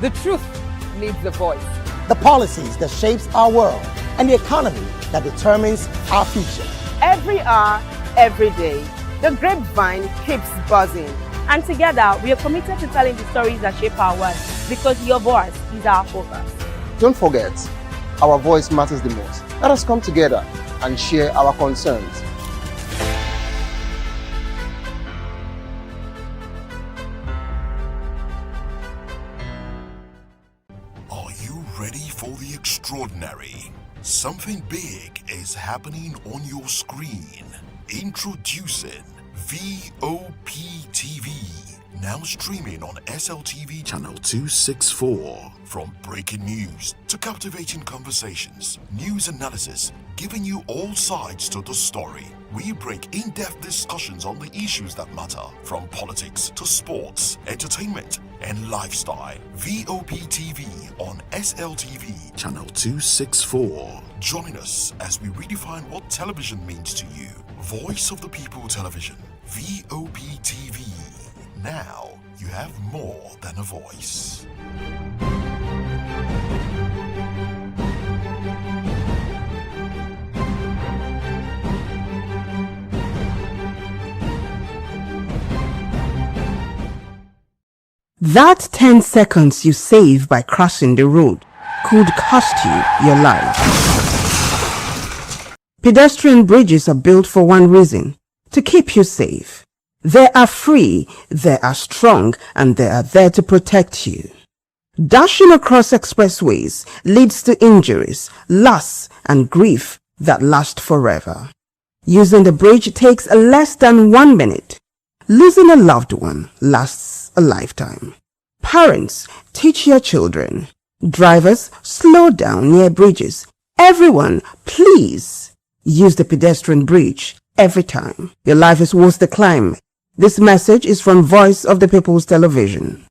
The truth needs a voice. The policies that shapes our world and the economy that determines our future. Every hour, every day, the grapevine keeps buzzing. And together, we are committed to telling the stories that shape our world, because your voice is our focus. Don't forget, our voice matters the most. Let us come together and share our concerns. Are you ready for the extraordinary? Something big is happening on your screen. Introducing VOP TV. Now streaming on SLTV channel 264. From breaking news to captivating conversations, news analysis, giving you all sides to the story. We break in-depth discussions on the issues that matter, from politics to sports, entertainment, and lifestyle. VOP TV on SLTV channel 264. Join us as we redefine what television means to you. Voice of the People Television, VOP TV. Now you have more than a voice. That 10 seconds you save by crossing the road could cost you your life. Pedestrian bridges are built for one reason: to keep you safe. They are free, they are strong, and they are there to protect you. Dashing across expressways leads to injuries, loss, and grief that last forever. Using the bridge takes less than 1 minute. Losing a loved one lasts a lifetime. Parents, teach your children. Drivers, slow down near bridges. Everyone, please use the pedestrian bridge every time. Your life is worth the climb. This message is from Voice of the People's Television.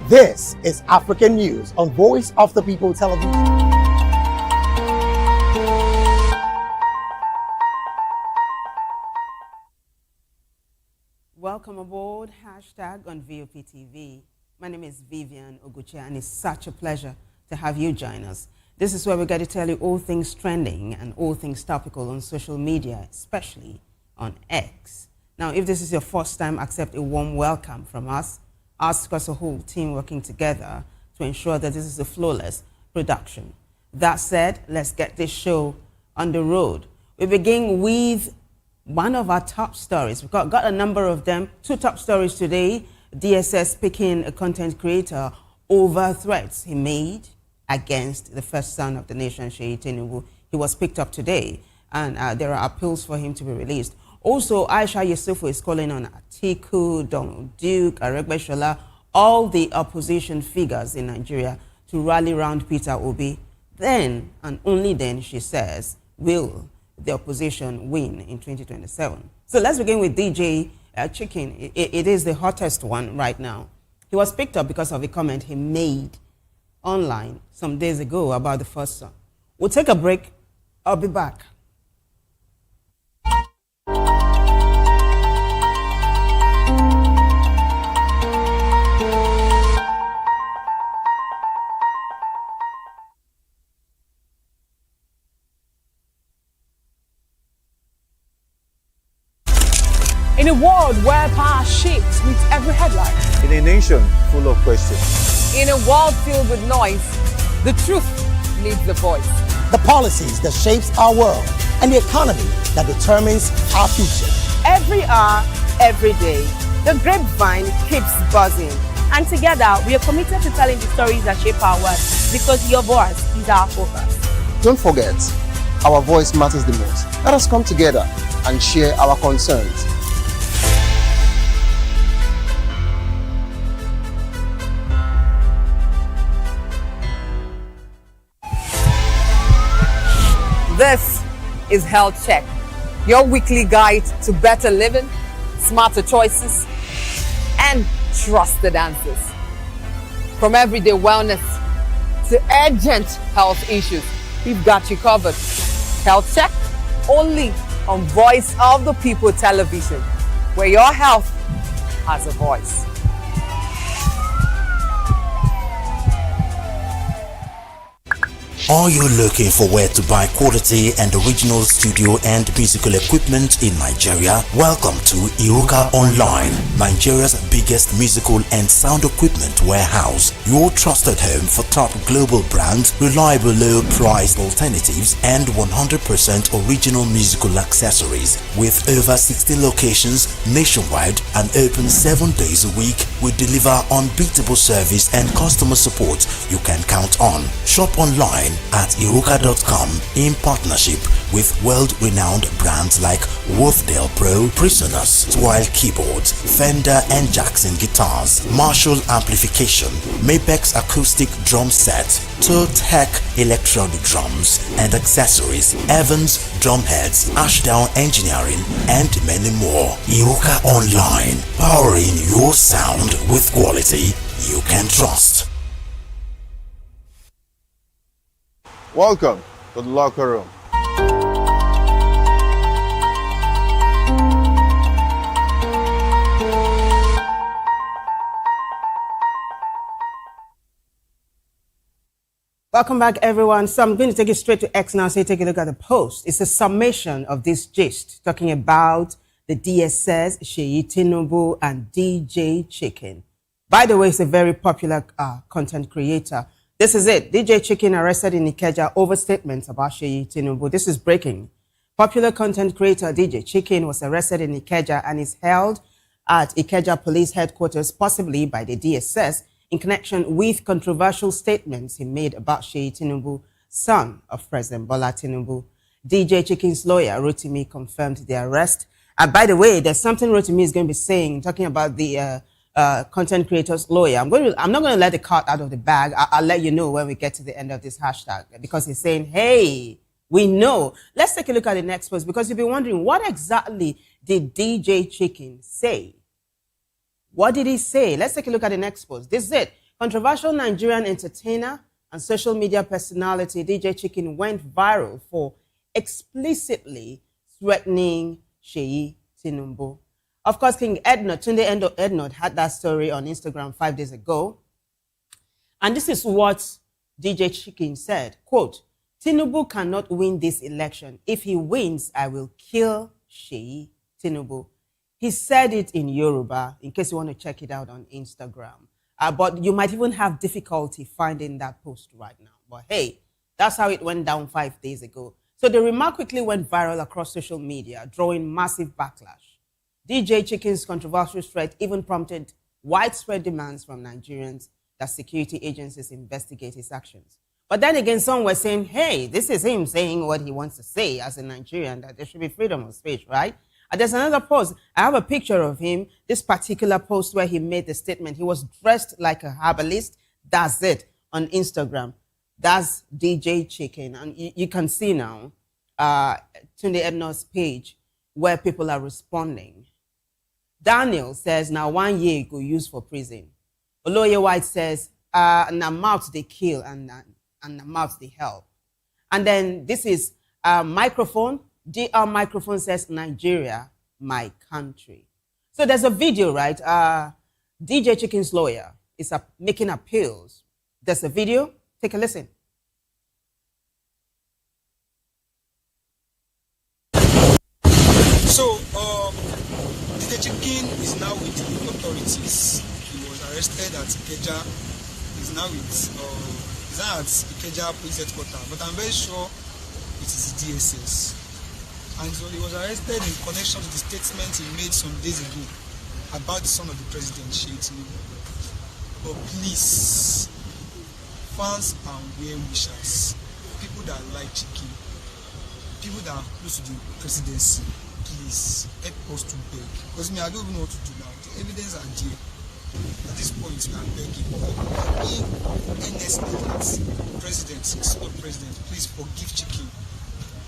This is African News on Voice of the People Television. Welcome aboard, hashtag on VOP TV. My name is Vivian Oguche, and it's such a pleasure to have you join us. This is where we get to tell you all things trending and all things topical on social media, especially on X. Now, if this is your first time, accept a warm welcome from us. Ask us a whole team working together to ensure that this is a flawless production. That said, let's get this show on the road. We begin with one of our top stories. We've got a number of them. 2 top stories today. DSS picking a content creator over threats he made against the first son of the nation, Seyi Tinubu. He was picked up today, and there are appeals for him to be released. Also, Aisha Yesufu is calling on Atiku, Donald Duke, Aregbesola, all the opposition figures in Nigeria to rally around Peter Obi. Then, and only then, she says, will the opposition win in 2027. So let's begin with DJ Chicken. It is the hottest one right now. He was picked up because of a comment he made online some days ago about the first son. We'll take a break. I'll be back. In a world where power shapes with every headline. In a nation full of questions. In a world filled with noise, the truth needs a voice. The policies that shapes our world and the economy that determines our future. Every hour, every day, the grapevine keeps buzzing. And together, we are committed to telling the stories that shape our world because your voice is our focus. Don't forget, our voice matters the most. Let us come together and share our concerns. This is Health Check, your weekly guide to better living, smarter choices, and trusted answers. From everyday wellness to urgent health issues, we've got you covered. Health Check, only on Voice of the People television, where your health has a voice. Are you looking for where to buy quality and original studio and musical equipment in Nigeria? Welcome to Iruka Online, Nigeria's biggest musical and sound equipment warehouse. Your trusted home for top global brands, reliable low-priced alternatives, and 100% original musical accessories. With over 60 locations nationwide and open 7 days a week, we deliver unbeatable service and customer support you can count on. Shop online at iruka.com in partnership with world-renowned brands like Wolfdale Pro, Prisoners, Twile Keyboards, Fender and Jackson Guitars, Marshall Amplification, Mapex Acoustic Drum Set, Tech Electronic Drums and Accessories, Evans Drumheads, Ashdown Engineering, and many more. Iruka Online, powering your sound with quality you can trust. Welcome to the locker room. Welcome back, everyone. So I'm going to take you straight to X now, so you take a look at the post. It's a summation of this gist talking about the DSS, Seyi, Tinubu, and DJ Chicken. By the way, it's a very popular content creator. This is it. DJ Chicken arrested in Ikeja over statements about Seyi Tinubu. This is breaking. Popular content creator DJ Chicken was arrested in Ikeja and is held at Ikeja Police Headquarters, possibly by the DSS, in connection with controversial statements he made about Seyi Tinubu, son of President Bola Tinubu. DJ Chicken's lawyer, Rotimi, confirmed the arrest. By the way, there's something Rotimi is going to be saying, talking about the content creator's lawyer. I'm not going to let the cat out of the bag. I'll let you know when we get to the end of this hashtag, because he's saying, hey, we know. Let's take a look at the next post, because you'll be wondering, what exactly did DJ Chicken say? What did he say? Let's take a look at the next post. This is it. Controversial Nigerian entertainer and social media personality DJ Chicken went viral for explicitly threatening Seyi Tinubu. Of course, King Tunde Ednod had that story on Instagram 5 days ago. And this is what DJ Chicken said, quote, Tinubu cannot win this election. If he wins, I will kill Seyi Tinubu. He said it in Yoruba, in case you want to check it out on Instagram. But you might even have difficulty finding that post right now. But hey, that's how it went down 5 days ago. So the remark quickly went viral across social media, drawing massive backlash. DJ Chicken's controversial threat even prompted widespread demands from Nigerians that security agencies investigate his actions. But then again, some were saying, hey, this is him saying what he wants to say as a Nigerian, that there should be freedom of speech, right? And there's another post. I have a picture of him, this particular post where he made the statement. He was dressed like a herbalist. That's it, on Instagram. That's DJ Chicken. And you can see now, Tunde Ednod's page, where people are responding. Daniel says, now 1 year go use for prison. Oloye White says, na mouth they kill and na mouth they help. And then this is microphone. DR Microphone says, Nigeria, my country. So there's a video, right? DJ Chicken's lawyer is making appeals. There's a video. Take a listen. So, Chicken is now with the authorities. He was arrested at Ikeja. He's now at Ikeja Police Headquarters, but I'm very sure it is the DSS. And so he was arrested in connection to the statement he made some days ago about the son of the president, Seyi Tinubu. But please, fans and well-wishers, people that like chicken, people that are close to the presidency, please help us to beg. Because I don't even know what to do now. The evidence are there. At this point, we are begging. Earnestly that president, not president, please forgive chicken.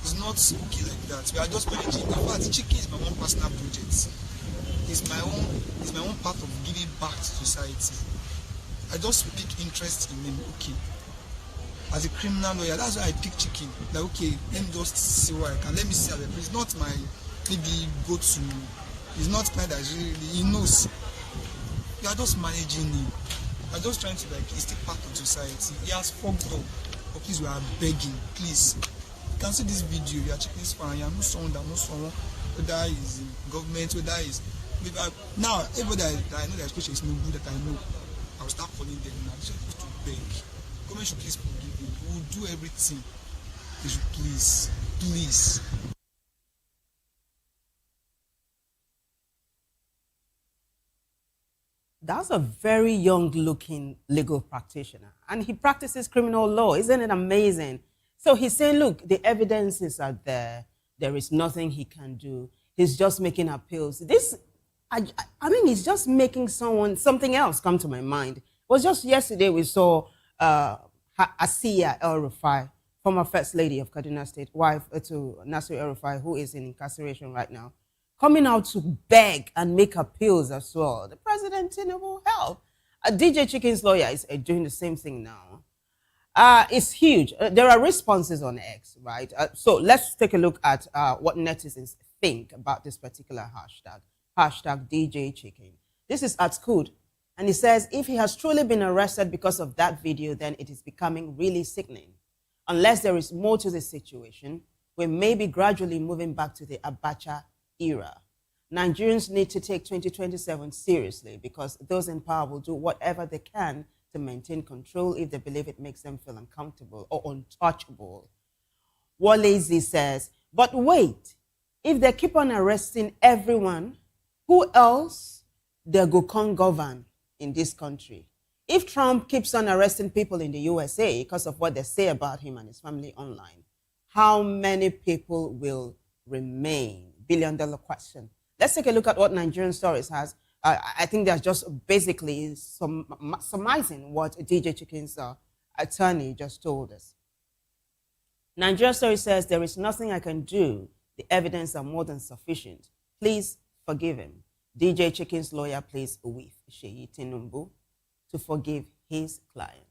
It's not okay like that. We are just managing. In fact, chicken is my own personal project. It's my own part of giving back to society. I just pick interest in him. Okay. As a criminal lawyer, that's why I pick chicken. Like, okay, let me just see what I can. Let me see how it's not my maybe go to. It's not my that really he knows. We are just managing him. I'm just trying to he's still part of society. He has fucked up. But please, we are begging. Please. You can see this video. You are checking this fine. You are not someone that knows someone, whether is in government, whether is now everybody that I know that especially is no good that I know. I will start calling them now. They should to beg. Government should please forgive me. We will do everything. They should please. That's a very young-looking legal practitioner, and he practices criminal law. Isn't it amazing? So he's saying, look, the evidences are there. There is nothing he can do. He's just making appeals. I mean, he's just making something else come to my mind. It was just yesterday we saw Asiya El-Rufai, former First Lady of Kaduna State, wife to Nasir El-Rufai, who is in incarceration right now, coming out to beg and make appeals as well. The President Tinubu help. DJ Chicken's lawyer is doing the same thing now. It's huge. There are responses on X, right? So let's take a look at what netizens think about this particular hashtag. Hashtag DJ Chicken. This is Adc'S, and he says, if he has truly been arrested because of that video, then it is becoming really sickening. Unless there is more to the situation, we may be gradually moving back to the Abacha era. Nigerians need to take 2027 seriously because those in power will do whatever they can to maintain control if they believe it makes them feel uncomfortable or untouchable. Walezi says, but wait, if they keep on arresting everyone, who else they go come govern in this country? If Trump keeps on arresting people in the USA because of what they say about him and his family online, how many people will remain? Billion-dollar question. Let's take a look at what Nigerian Stories has. I think they're just basically surmising what DJ Chicken's attorney just told us. Nigerian Story says, there is nothing I can do. The evidence are more than sufficient. Please forgive him. DJ Chicken's lawyer plays with Seyi Tinubu to forgive his client.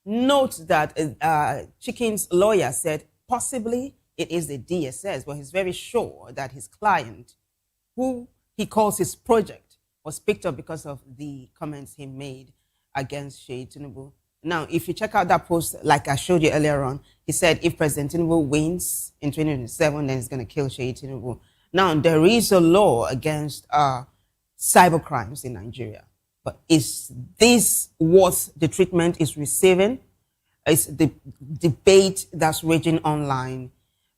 Note that Chicken's lawyer said possibly it is the DSS, but he's very sure that his client, who he calls his project, was picked up because of the comments he made against Seyi Tinubu. Now, if you check out that post, like I showed you earlier on, he said if President Tinubu wins in 2027, then he's going to kill Seyi Tinubu. Now, there is a law against cyber crimes in Nigeria. But is this what the treatment is receiving? It's the debate that's raging online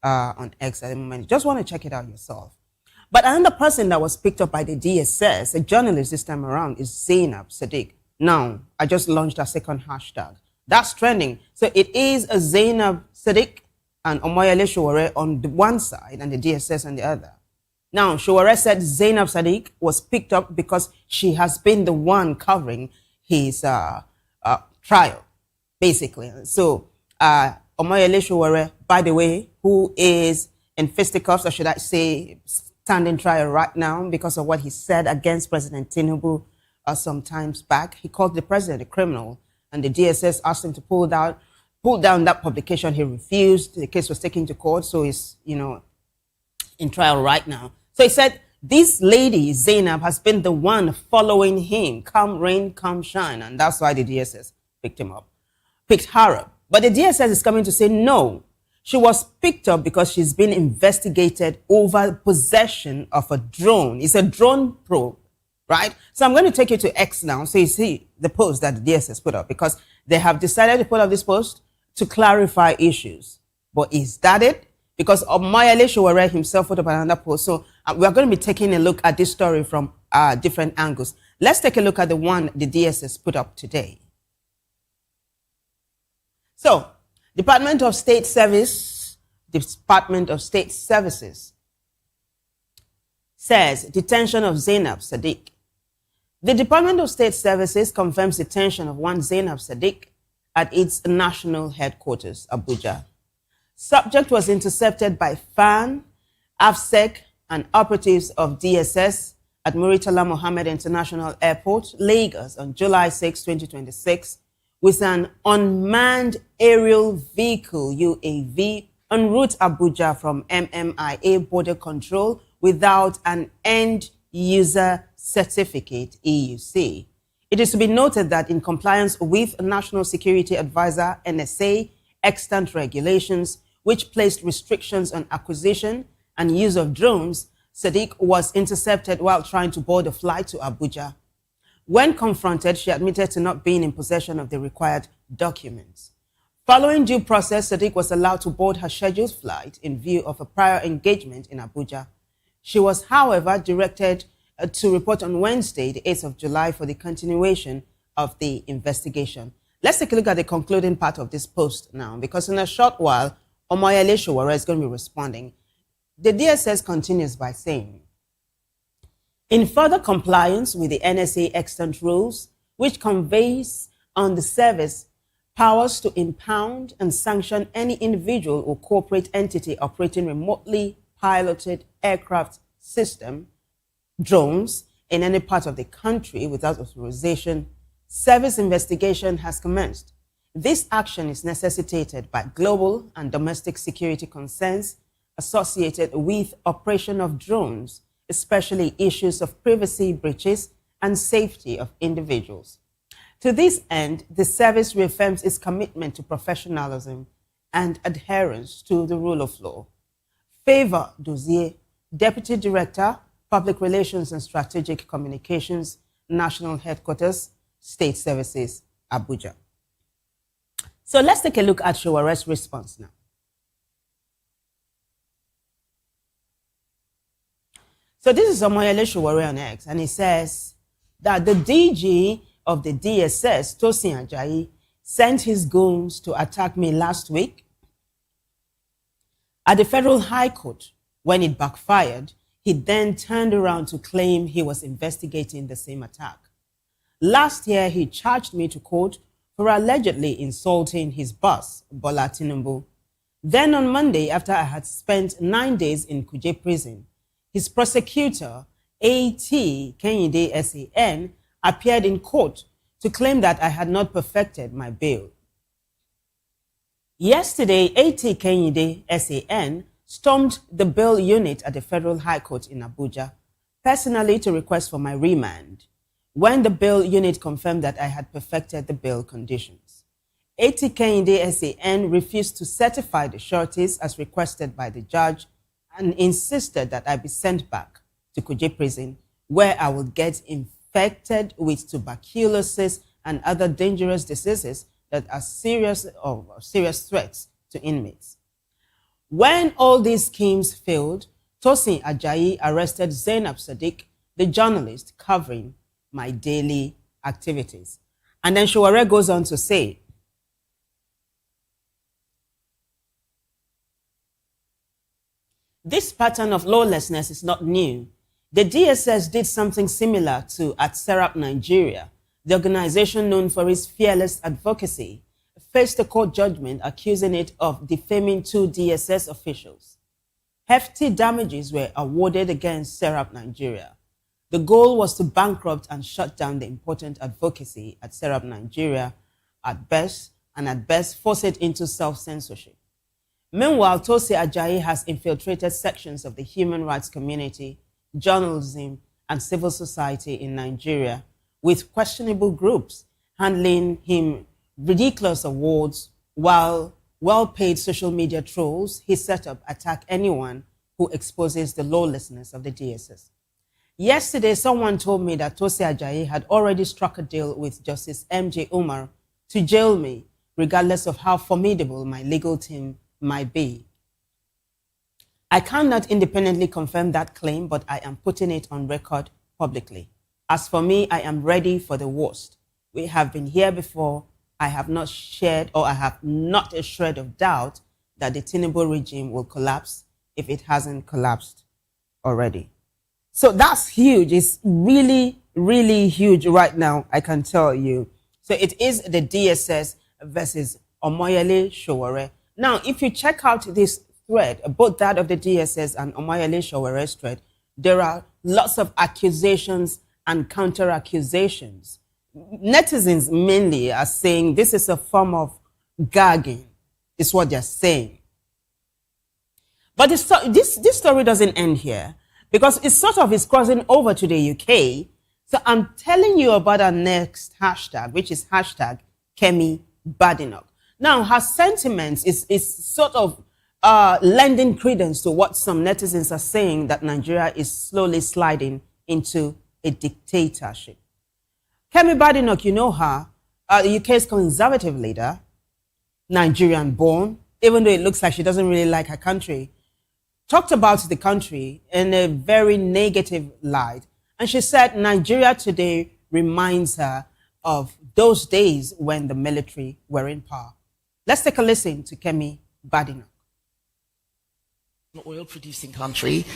on X at the moment. Just want to check it out yourself. But another person that was picked up by the DSS, a journalist this time around, is Zainab Sadiq. Now, I just launched a second hashtag. That's trending. So it is a Zainab Sadiq and Omoyele Sowore on the one side and the DSS on the other. Now, Sowore said Zainab Sadiq was picked up because she has been the one covering his trial, basically. So, Omoyele Sowore, by the way, who is in fisticuffs, or should I say, standing trial right now because of what he said against President Tinubu some times back. He called the president a criminal, and the DSS asked him to pull down that publication. He refused. The case was taken to court, so he's, in trial right now. So he said, this lady, Zainab, has been the one following him, come rain, come shine. And that's why the DSS picked her up. But the DSS is coming to say, no, she was picked up because she's been investigated over possession of a drone. It's a drone probe right? So I'm going to take you to X now. So you see the post that the DSS put up, because they have decided to put up this post to clarify issues. But is that it? Because Omoyele Sowore himself put up another post. So we're going to be taking a look at this story from different angles. Let's take a look at the one the DSS put up today. So, Department of State Services says detention of Zainab Sadiq. The Department of State Services confirms detention of one Zainab Sadiq at its national headquarters, Abuja. Subject was intercepted by FAN, AFSEC, and operatives of DSS at Muritala Mohammed International Airport, Lagos, on July 6, 2026, with an unmanned aerial vehicle, UAV, en route Abuja from MMIA border control without an end user certificate, EUC. It is to be noted that in compliance with National Security Advisor, NSA, extant regulations, which placed restrictions on acquisition and use of drones, Sadiq was intercepted while trying to board a flight to Abuja. When confronted, she admitted to not being in possession of the required documents. Following due process, Sadiq was allowed to board her scheduled flight in view of a prior engagement in Abuja. She was, however, directed to report on Wednesday, the 8th of July, for the continuation of the investigation. Let's take a look at the concluding part of this post now, because in a short while, Omoyele Sowore is going to be responding. The DSS continues by saying, in further compliance with the NSA extant rules, which conveys on the service powers to impound and sanction any individual or corporate entity operating remotely piloted aircraft system, drones, in any part of the country without authorization, service investigation has commenced. This action is necessitated by global and domestic security concerns associated with operation of drones, especially issues of privacy breaches and safety of individuals. To this end, the service reaffirms its commitment to professionalism and adherence to the rule of law. Favor Dozier, Deputy Director, Public Relations and Strategic Communications, National Headquarters, State Services, Abuja. So let's take a look at Sowore's response now. So this is Omoyele Sowore on X, and he says that the DG of the DSS, Tosin Ajayi, sent his goons to attack me last week at the Federal High Court. When it backfired, he then turned around to claim he was investigating the same attack. Last year, he charged me to court for allegedly insulting his boss, Bola Tinubu. Then on Monday, after I had spent 9 days in Kuje prison, his prosecutor, A.T. Kenyinde S.A.N., appeared in court to claim that I had not perfected my bail. Yesterday, A.T. Kenyinde S.A.N. stormed the bail unit at the Federal High Court in Abuja, personally to request for my remand, when the bail unit confirmed that I had perfected the bail conditions. A.T. Kenyinde S.A.N. refused to certify the sureties as requested by the judge and insisted that I be sent back to Kuje prison, where I will get infected with tuberculosis and other dangerous diseases that are serious threats to inmates. When all these schemes failed, Tosin Ajayi arrested Zainab Sadiq, the journalist covering my daily activities. And then Sowore goes on to say, this pattern of lawlessness is not new. The DSS did something similar to Adc'S Nigeria. The organization, known for its fearless advocacy, faced a court judgment accusing it of defaming 2 DSS officials. Hefty damages were awarded against Serap Nigeria. The goal was to bankrupt and shut down the important advocacy at Serap Nigeria at best, and at best force it into self-censorship. Meanwhile, Tosin Ajayi has infiltrated sections of the human rights community, journalism, and civil society in Nigeria, with questionable groups handling him ridiculous awards, while well-paid social media trolls he set up attack anyone who exposes the lawlessness of the DSS. Yesterday, someone told me that Tosi Ajayi had already struck a deal with Justice M.J. Umar to jail me, regardless of how formidable my legal team might be. I cannot independently confirm that claim, but I am putting it on record publicly. As for me, I am ready for the worst. We have been here before. I have not shared, or I have not a shred of doubt that the Tinubu regime will collapse if it hasn't collapsed already. So that's huge. It's really, really huge right now, I can tell you. So it is the DSS versus Omoyele Sowore. Now, if you check out this thread, both that of the DSS and Omoyele Sowore's thread, there are lots of accusations and counter-accusations. Netizens mainly are saying this is a form of gagging, is what they're saying. But this story doesn't end here, because it sort of is crossing over to the UK. So I'm telling you about our next hashtag, which is hashtag Kemi Badenoch. Now, her sentiments is sort of lending credence to what some netizens are saying, that Nigeria is slowly sliding into a dictatorship. Kemi Badenoch, you know her, the UK's conservative leader, Nigerian born, even though it looks like she doesn't really like her country, talked about the country in a very negative light. And she said Nigeria today reminds her of those days when the military were in power. Let's take a listen to Kemi Badenoch. An oil-producing country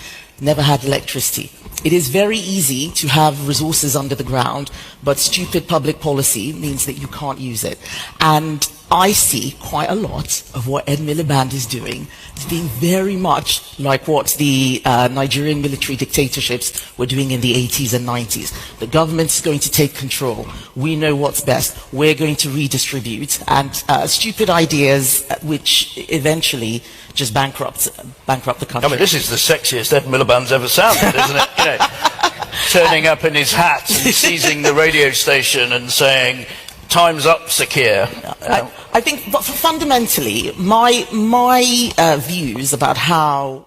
never had electricity. It is very easy to have resources under the ground, but stupid public policy means that you can't use it. And I see quite a lot of what Ed Miliband is doing as being very much like what the Nigerian military dictatorships were doing in the 80s and 90s. The government's going to take control. We know what's best. We're going to redistribute. And stupid ideas which eventually just bankrupt the country. I mean, this is the sexiest Ed Miliband's ever sounded, isn't it? You know, turning up in his hat and seizing the radio station and saying, "Time's up, Sakir." I think, but fundamentally, my views about how...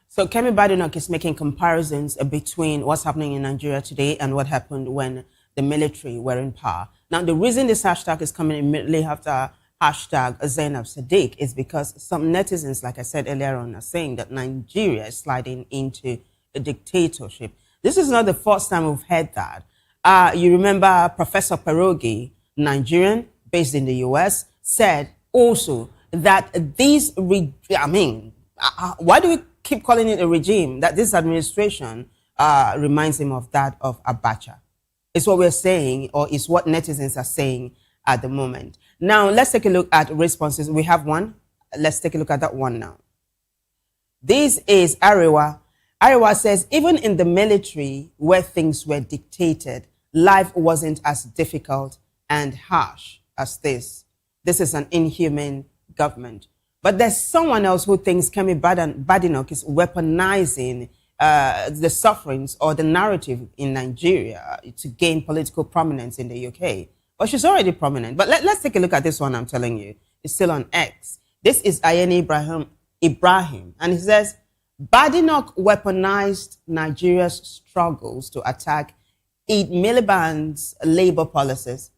So Kemi Badenoch is making comparisons between what's happening in Nigeria today and what happened when the military were in power. Now, the reason this hashtag is coming immediately after hashtag Zainab Sadiq is because some netizens, like I said earlier on, are saying that Nigeria is sliding into a dictatorship. This is not the first time we've heard that. You remember Professor Perogi, Nigerian, based in the US, said also that why do we keep calling it a regime? That this administration reminds him of that of Abacha. It's what we're saying, or it's what netizens are saying at the moment. Now, let's take a look at responses. We have one. Let's take a look at that one now. This is Arewa. Arewa says, even in the military where things were dictated, life wasn't as difficult and harsh as this. This is an inhuman government. But there's someone else who thinks Kemi Badenoch is weaponizing the sufferings or the narrative in Nigeria to gain political prominence in the UK. But she's already prominent. But let's take a look at this one I'm telling you. It's still on X. This is Ayeni Ibrahim. And he says, Badenoch weaponized Nigeria's struggles to attack Ed Miliband's labor policies.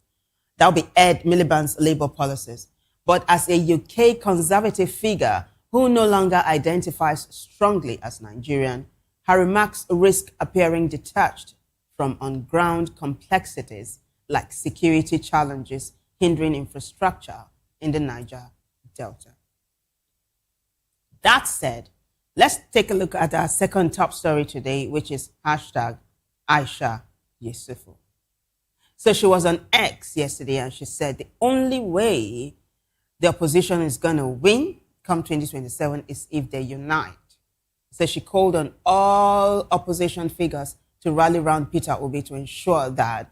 That would be Ed Miliband's labor policies. But as a UK conservative figure who no longer identifies strongly as Nigerian, her remarks risk appearing detached from on-ground complexities like security challenges hindering infrastructure in the Niger Delta. That said, let's take a look at our second top story today, which is hashtag Aisha Yesufu. So she was on X yesterday and she said the only way the opposition is going to win come 2027 is if they unite. So she called on all opposition figures to rally around Peter Obi to ensure that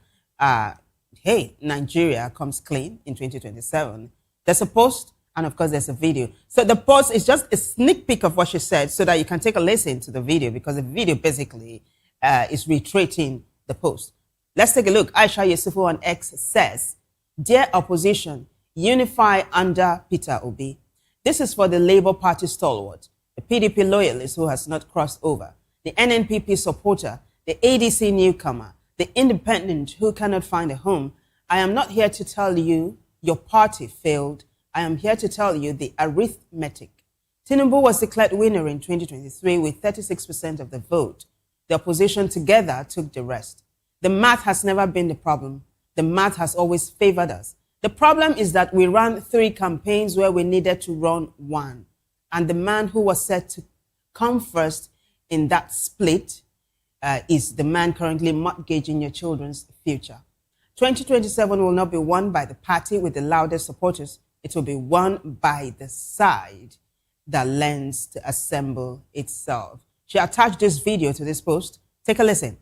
hey, Nigeria comes clean in 2027. There's a post, and of course, there's a video. So the post is just a sneak peek of what she said so that you can take a listen to the video, because the video basically is reiterating the post. Let's take a look. Aisha Yesufu on X says, "Dear opposition, unify under Peter Obi. This is for the Labour Party stalwart, a PDP loyalist who has not crossed over. the NNPP supporter, the ADC newcomer, the independent who cannot find a home, I am not here to tell you your party failed. I am here to tell you the arithmetic. Tinubu was declared winner in 2023 with 36% of the vote. The opposition together took the rest. The math has never been the problem. The math has always favored us. The problem is that we ran 3 campaigns where we needed to run 1. And the man who was set to come first in that split is the man currently mortgaging your children's future. 2027 will not be won by the party with the loudest supporters. It will be won by the side that lends to assemble itself. She attached this video to this post. Take a listen.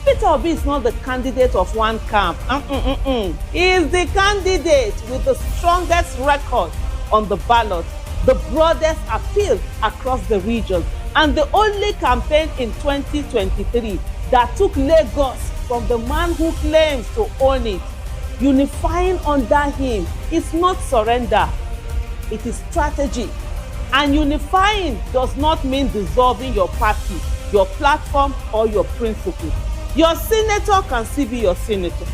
Peter Obi is not the candidate of one camp. He is the candidate with the strongest record on the ballot, the broadest appeal across the region, and the only campaign in 2023 that took Lagos from the man who claims to own it. Unifying under him is not surrender, it is strategy. And unifying does not mean dissolving your party, your platform, or your principles. Your senator can still be your senator.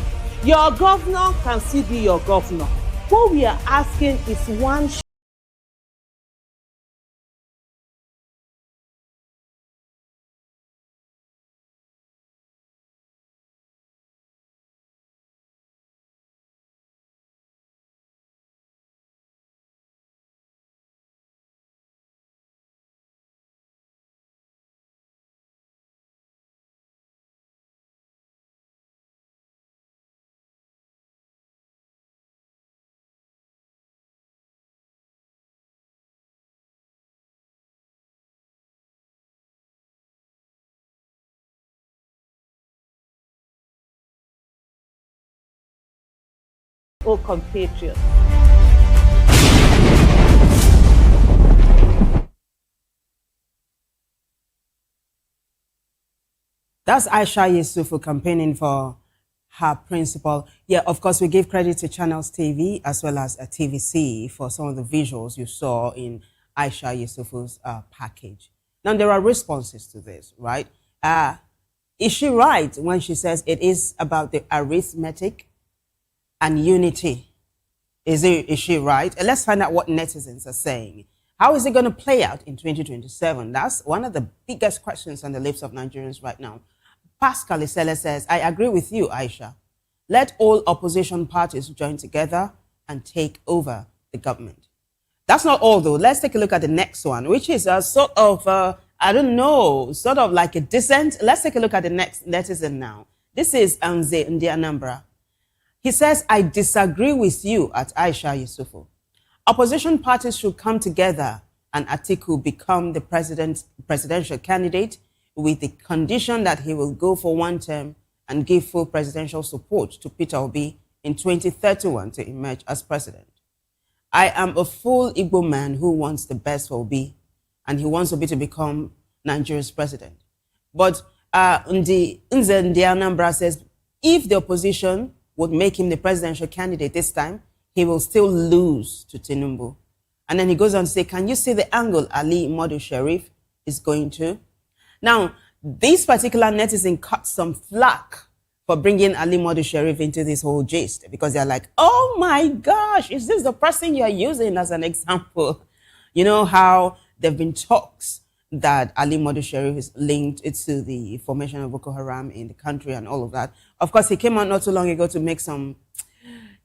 Your governor can still be your governor. What we are asking is one compatriot. That's Aisha Yesufu campaigning for her principal. Yeah, of course, we give credit to Channels TV as well as TVC for some of the visuals you saw in Aisha Yesufu's package. Now, there are responses to this, right? Is she right when she says it is about the arithmetic and unity? Is she right? Let's find out what netizens are saying. How is it going to play out in 2027? That's one of the biggest questions on the lips of Nigerians right now. Pascal Isele says, I agree with you, Aisha. Let all opposition parties join together and take over the government. That's not all, though. Let's take a look at the next one, which is a sort of, I don't know, sort of like a dissent. Let's take a look at the next netizen now. This is Anze Ndianambra. He says, I disagree with you at Aisha Yesufu. Opposition parties should come together and Atiku become the presidential candidate with the condition that he will go for one term and give full presidential support to Peter Obi in 2031 to emerge as president. I am a full Igbo man who wants the best for Obi, and he wants Obi to become Nigeria's president. But Nze Ndianambra says, if the opposition would make him the presidential candidate this time, he will still lose to Tinubu. And then he goes on to say, can you see the angle Ali Modu Sharif is going to? Now, this particular netizen cut some flack for bringing Ali Modu Sharif into this whole gist, because they're like, oh my gosh, is this the person you're using as an example? You know how there have been talks that Ali Modu Sheriff is linked to the formation of Boko Haram in the country and all of that. Of course, he came out not too long ago to make some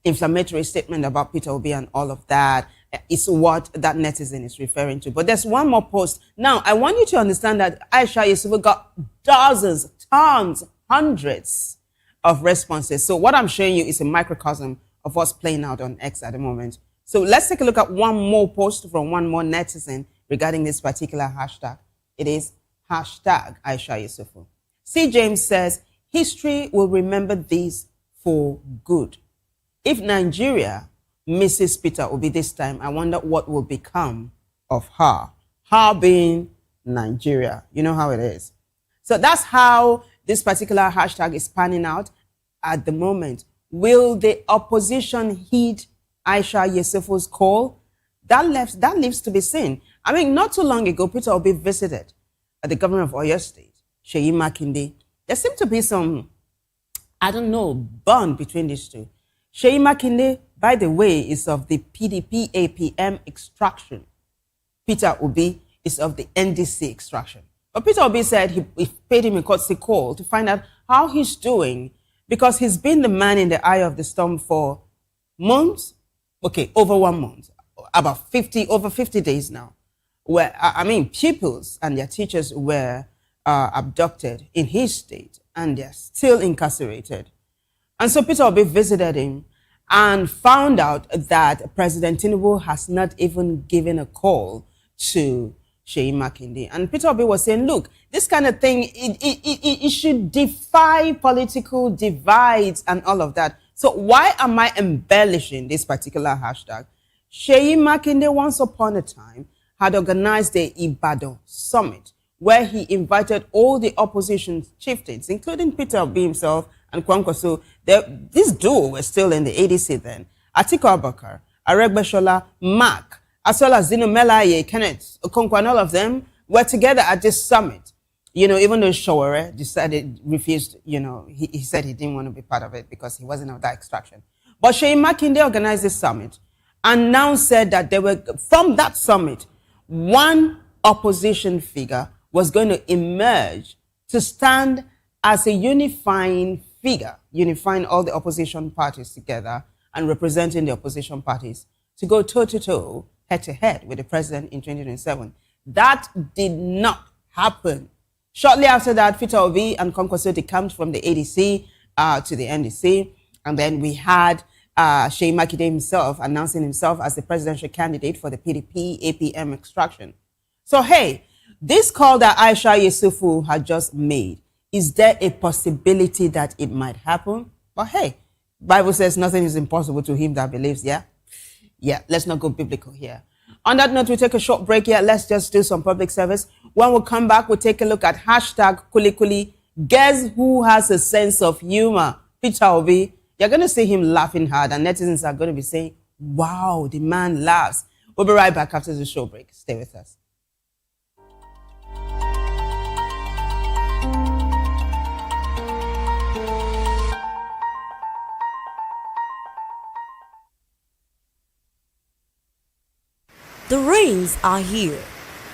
inflammatory statement about Peter Obi and all of that. It's what that netizen is referring to. But there's one more post. Now, I want you to understand that Aisha Yesufu got dozens, tons, hundreds of responses. So what I'm showing you is a microcosm of what's playing out on X at the moment. So let's take a look at one more post from one more netizen regarding this particular hashtag. It is hashtag Aisha Yesufu. C. James says, history will remember this for good. If Nigeria misses Peter Obi this time, I wonder what will become of her. Her being Nigeria. You know how it is. So that's how this particular hashtag is panning out at the moment. Will the opposition heed Aisha Yesufu's call? That leaves to be seen. I mean, not too long ago, Peter Obi visited the governor of Oyo State, Seyi Makinde. There seemed to be some, I don't know, bond between these two. Seyi Makinde, by the way, is of the PDP APM extraction. Peter Obi is of the NDC extraction. But Peter Obi said he paid him a courtesy call to find out how he's doing, because he's been the man in the eye of the storm for months. Okay, over 1 month, about over 50 days now, where, I mean, pupils and their teachers were abducted in his state, and they're still incarcerated. And so Peter Obi visited him and found out that President Tinubu has not even given a call to Seyi Makinde. And Peter Obi was saying, look, this kind of thing, it should defy political divides and all of that. So why am I embellishing this particular hashtag? Seyi Makinde once upon a time had organized the Ibadan Summit, where he invited all the opposition chieftains, including Peter Obi himself and Kwankwaso. This duo were still in the ADC then. Atiku Abubakar, Aregbesola, Mark, as well as Zino Melaye, Kenneth Okonkwo, and all of them were together at this summit. You know, even though Showore refused, you know, he said he didn't want to be part of it because he wasn't of that extraction. But Seyi Makinde organized this summit and now said that from that summit, one opposition figure was going to emerge to stand as a unifying figure, unifying all the opposition parties together and representing the opposition parties to go toe-to-toe, head-to-head with the president in 2027. That did not happen. Shortly after that, Peter Obi and Kwankwaso decamped from the ADC to the NDC. And then we had Seyi Makinde himself announcing himself as the presidential candidate for the PDP APM extraction. So, hey, this call that Aisha Yesufu had just made, is there a possibility that it might happen? But hey, Bible says nothing is impossible to him that believes, yeah? Yeah, let's not go biblical here. On that note, we'll take a short break here. Let's just do some public service. When we come back, we'll take a look at hashtag Kulikuli. Guess who has a sense of humor? Peter Obi. You're going to see him laughing hard, and netizens are going to be saying, wow, the man laughs. We'll be right back after the show break. Stay with us. The rains are here.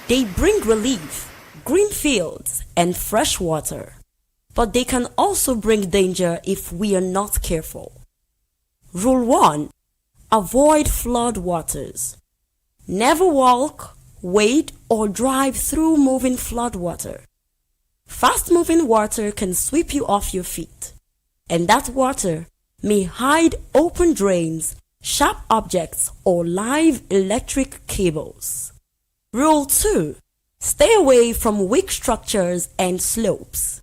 They bring relief, green fields, and fresh water. But they can also bring danger if we are not careful. Rule 1. Avoid flood waters. Never walk, wade, or drive through moving flood water. Fast-moving water can sweep you off your feet, and that water may hide open drains, sharp objects, or live electric cables. Rule 2. Stay away from weak structures and slopes.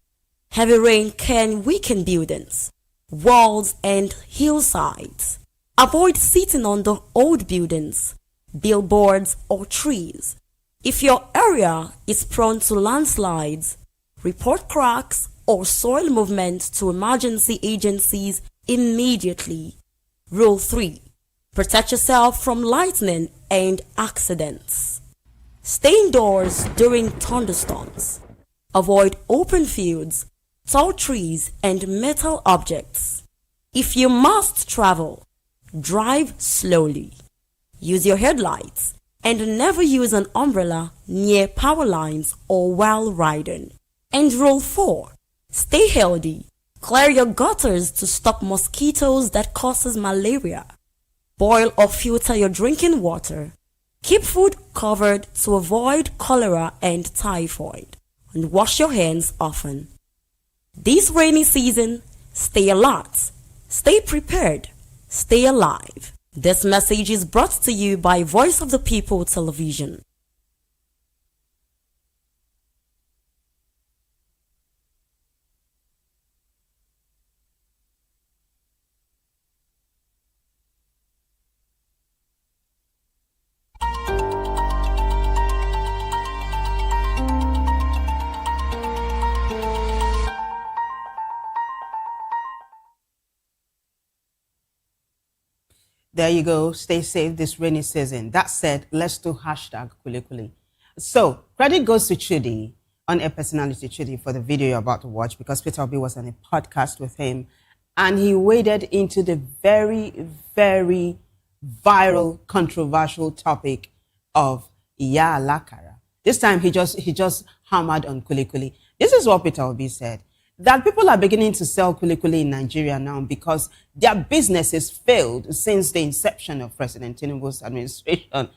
Heavy rain can weaken buildings, walls, and hillsides. Avoid sitting on the old buildings, billboards, or trees. If your area is prone to landslides, report cracks or soil movement to emergency agencies immediately. Rule 3. Protect yourself from lightning and accidents. Stay indoors during thunderstorms. Avoid open fields, tall trees, and metal objects. If you must travel, drive slowly. Use your headlights And never use an umbrella near power lines or while riding. And rule 4. Stay healthy. Clear your gutters to stop mosquitoes that causes malaria. Boil or filter your drinking water. Keep food covered to avoid cholera and typhoid. And wash your hands often. This rainy season, stay alert, stay prepared, stay alive. This message is brought to you by Voice of the People Television. There you go. Stay safe this rainy season. That said, let's do hashtag Kulikuli. So, credit goes to Chudi, on-air personality Chudi, for the video you're about to watch, because Peter Obi was on a podcast with him, and he waded into the very, very viral, controversial topic of Iya Lakara. This time, he just hammered on Kulikuli. This is what Peter Obi said, that people are beginning to sell kulikuli in Nigeria now because their businesses failed since the inception of President Tinubu's administration.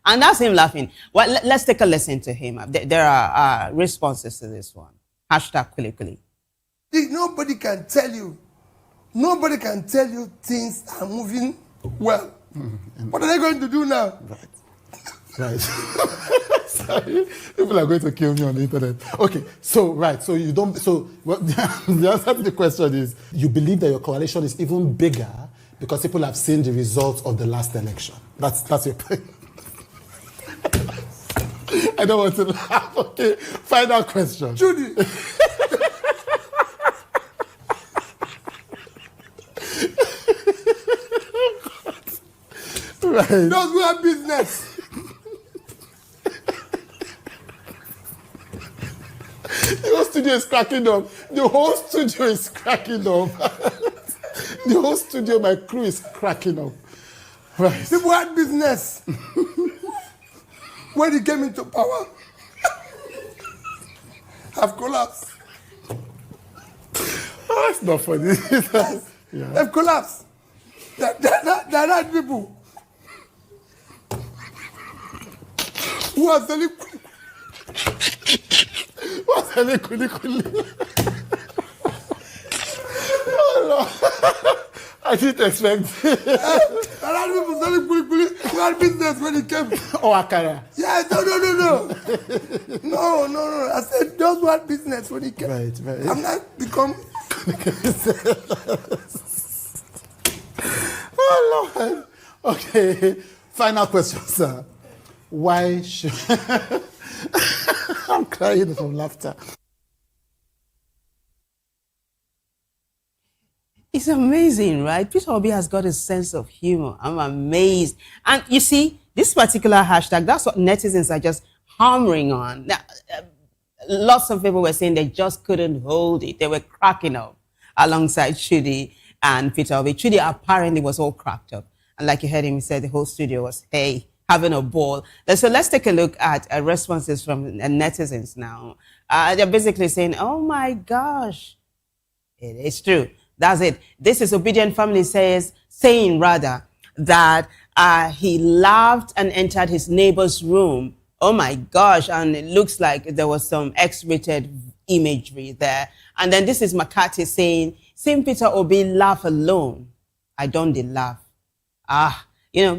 And that's him laughing. Well, let's take a listen to him. There are responses to this one. Hashtag kulikuli. Nobody can tell you things are moving well. What are they going to do now? Right. Sorry. People are going to kill me on the internet. Okay, so you don't, the answer to the question is, you believe that your coalition is even bigger because people have seen the results of the last election. That's your point. I don't want to laugh. Okay, final question. Judy. Right. Those who have business. The whole studio is cracking up. The whole studio is cracking up. The whole studio, my crew is cracking up. Right. People had business. When he came into power, have collapsed. Oh, it's not funny. Yeah. They've collapsed. They're not people who are selling. What's selling kuli? Oh, no. I didn't expect it. There are people selling kuli who had business when he came. Oh, Akara. Yeah, no. I said those who had business when he came. Right. I'm not become. Oh, Lord. Okay. Final question, sir. Why should... I'm crying from laughter. It's amazing, right? Peter Obi has got a sense of humor. I'm amazed. And you see, this particular hashtag, that's what netizens are just hammering on. Now, lots of people were saying they just couldn't hold it. They were cracking up alongside Chudi and Peter Obi. Chudi apparently was all cracked up. And like you heard him, he said the whole studio was, hey, having a ball. So let's take a look at responses from netizens now. They're basically saying, oh my gosh, it's true. That's it. This is Obedient Family saying that he laughed and entered his neighbor's room. Oh my gosh. And it looks like there was some X-rated imagery there. And then this is McCarthy saying, seeing Peter Obi laugh alone. I don't laugh.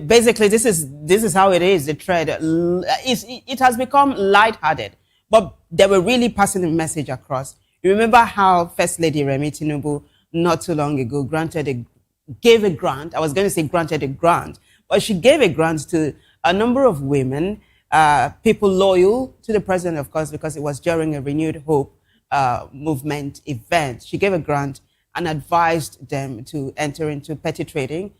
Basically this is how it is, the thread. It has become lighthearted, but they were really passing the message across. You remember how First Lady Remi Tinubu not too long ago gave a grant. I was going to say granted a grant, but she gave a grant to a number of women, people loyal to the president, of course, because it was during a Renewed Hope movement event. She gave a grant and advised them to enter into petty trading.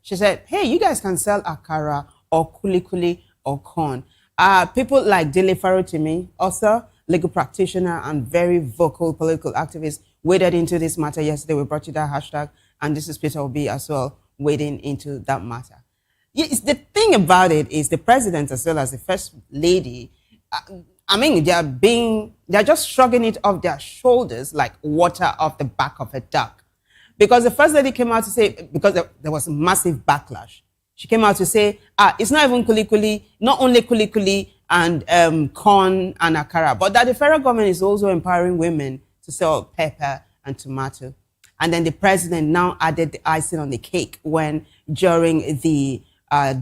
She said, hey, you guys can sell akara or kulikuli or corn. People like Dele Farotimi, author, legal practitioner, and very vocal political activist, waded into this matter yesterday. We brought you that hashtag, and this is Peter Obi as well, wading into that matter. Yes, the thing about it is the president as well as the first lady, I mean, they're just shrugging it off their shoulders like water off the back of a duck. Because the first lady came out to say, because there was a massive backlash, she came out to say, it's not even kuli, not only kuli and corn and akara, but that the federal government is also empowering women to sell pepper and tomato. And then the president now added the icing on the cake when during the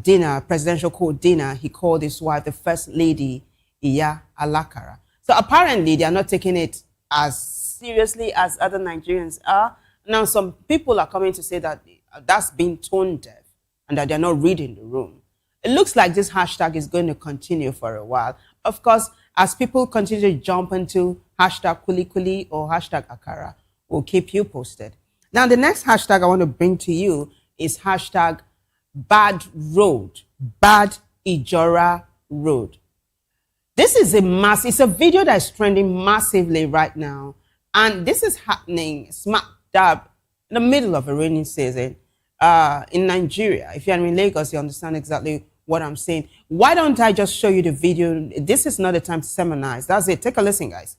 dinner, presidential court dinner, he called his wife the first lady, Iya Alakara. So apparently they are not taking it as seriously as other Nigerians are. Now some people are coming to say that that's been tone deaf and that they're not reading the room. It looks like this hashtag is going to continue for a while. Of course, as people continue to jump into hashtag kuli or hashtag akara, we'll keep you posted. Now the next hashtag I want to bring to you is hashtag bad road, bad Ijora road. This is it's a video that is trending massively right now. And this is happening smack dab in the middle of a rainy season in Nigeria. If you're in Lagos, you understand exactly what I'm saying. Why don't I just show you the video? This is not the time to sermonize. That's it. Take a listen, guys.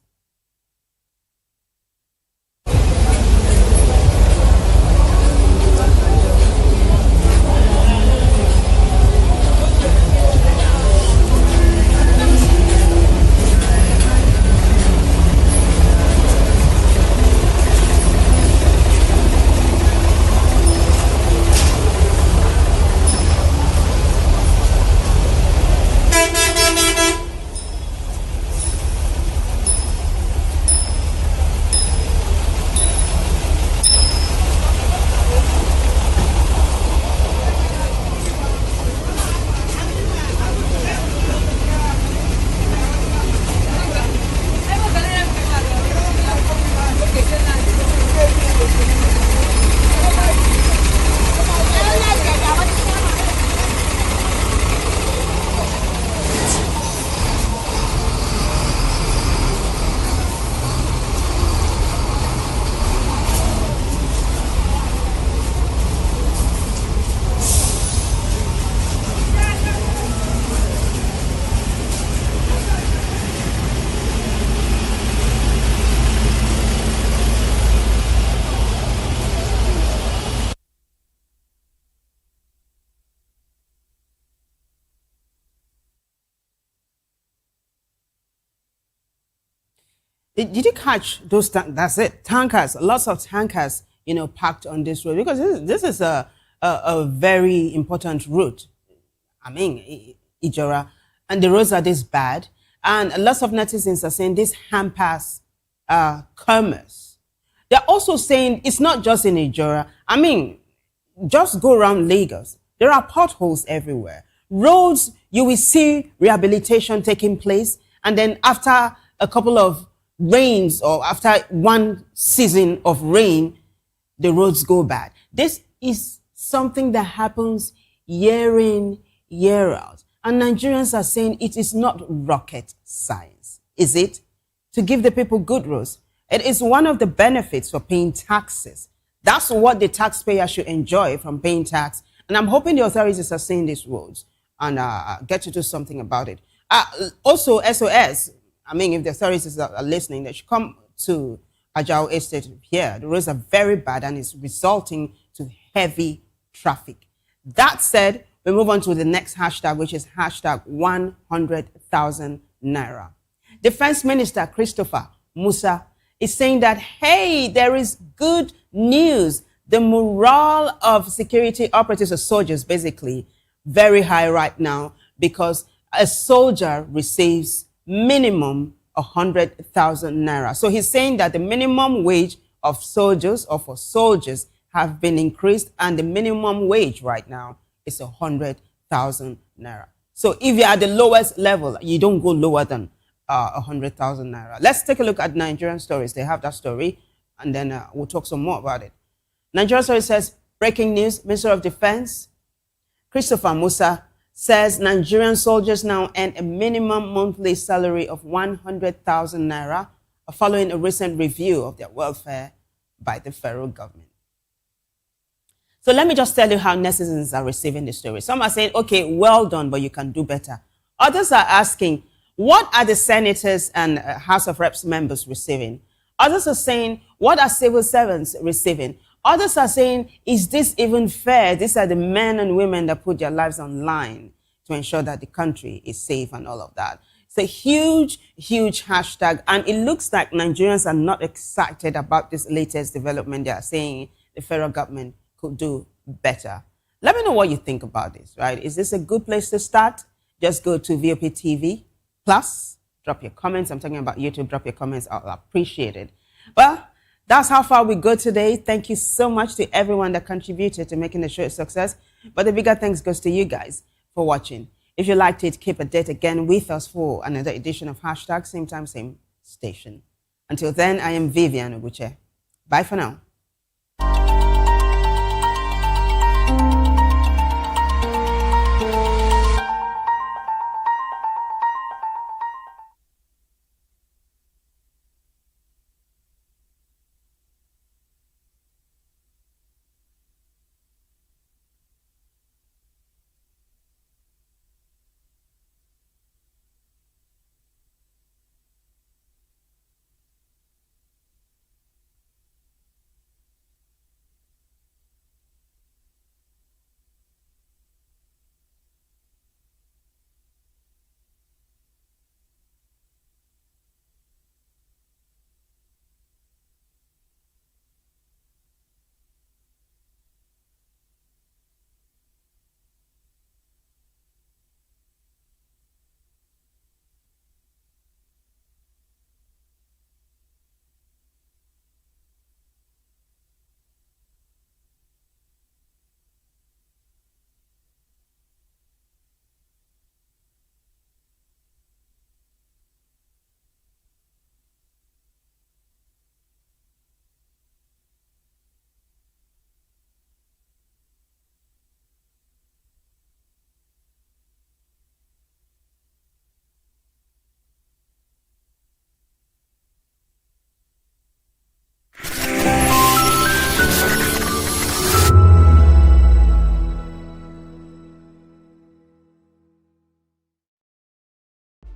Did you catch those? That's it. Tankers, lots of tankers, parked on this road because this is a very important route. I mean, Ijora, and the roads are this bad, and lots of netizens are saying this hampers commerce. They're also saying it's not just in Ijora. I mean, just go around Lagos. There are potholes everywhere. Roads, you will see rehabilitation taking place, and then after a couple of rains or after one season of rain, the roads go bad. This is something that happens year in, year out. And Nigerians are saying it is not rocket science, is it? To give the people good roads. It is one of the benefits for paying taxes. That's what the taxpayer should enjoy from paying tax. And I'm hoping the authorities are seeing these roads and get to do something about it. Also, SOS, I mean, if the authorities are listening, they should come to Adc'S Estate here. The roads are very bad and it's resulting to heavy traffic. That said, we move on to the next hashtag, which is hashtag 100,000 Naira. Defense Minister Christopher Musa is saying that, hey, there is good news. The morale of security operatives or soldiers, basically, very high right now because a soldier receives minimum 100,000 Naira. So he's saying that the minimum wage of soldiers or for soldiers have been increased and the minimum wage right now is 100,000 Naira. So if you're at the lowest level, you don't go lower than 100,000 Naira. Let's take a look at Nigerian Stories. They have that story and then we'll talk some more about it. Nigerian Stories says, breaking news, Minister of Defense Christopher Musa says Nigerian soldiers now earn a minimum monthly salary of 100,000 Naira following a recent review of their welfare by the federal government. So let me just tell you how netizens are receiving the story. Some are saying, okay, well done, but you can do better. Others are asking, what are the senators and House of Reps members receiving? Others are saying, what are civil servants receiving? Others are saying, is this even fair? These are the men and women that put their lives on line to ensure that the country is safe and all of that. It's a huge, huge hashtag. And it looks like Nigerians are not excited about this latest development. They are saying the federal government could do better. Let me know what you think about this, right? Is this a good place to start? Just go to VOP TV Plus, drop your comments. I'm talking about YouTube. Drop your comments. I'll appreciate it. Well, that's how far we go today. Thank you so much to everyone that contributed to making the show a success. But the bigger thanks goes to you guys for watching. If you liked it, keep a date again with us for another edition of Hashtag Same Time, Same Station. Until then, I am Vivian Oguche. Bye for now.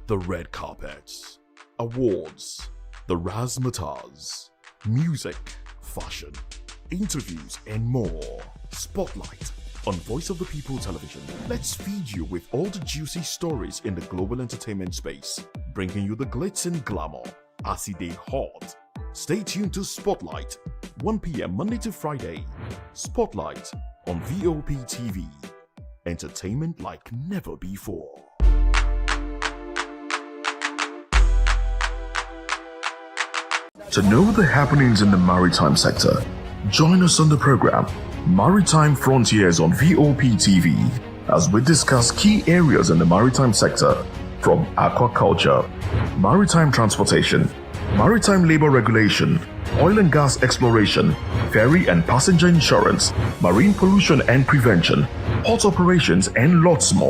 The red carpets, awards, the razzmatazz, music, fashion, interviews, and more. Spotlight on Voice of the People Television. Let's feed you with all the juicy stories in the global entertainment space, bringing you the glitz and glamour as they hot. Stay tuned to Spotlight, 1 p.m. Monday to Friday. Spotlight on VOP TV. Entertainment like never before. To know the happenings in the maritime sector, join us on the program Maritime Frontiers on VOP TV as we discuss key areas in the maritime sector from aquaculture, maritime transportation, maritime labor regulation, oil and gas exploration, ferry and passenger insurance, marine pollution and prevention, port operations, and lots more.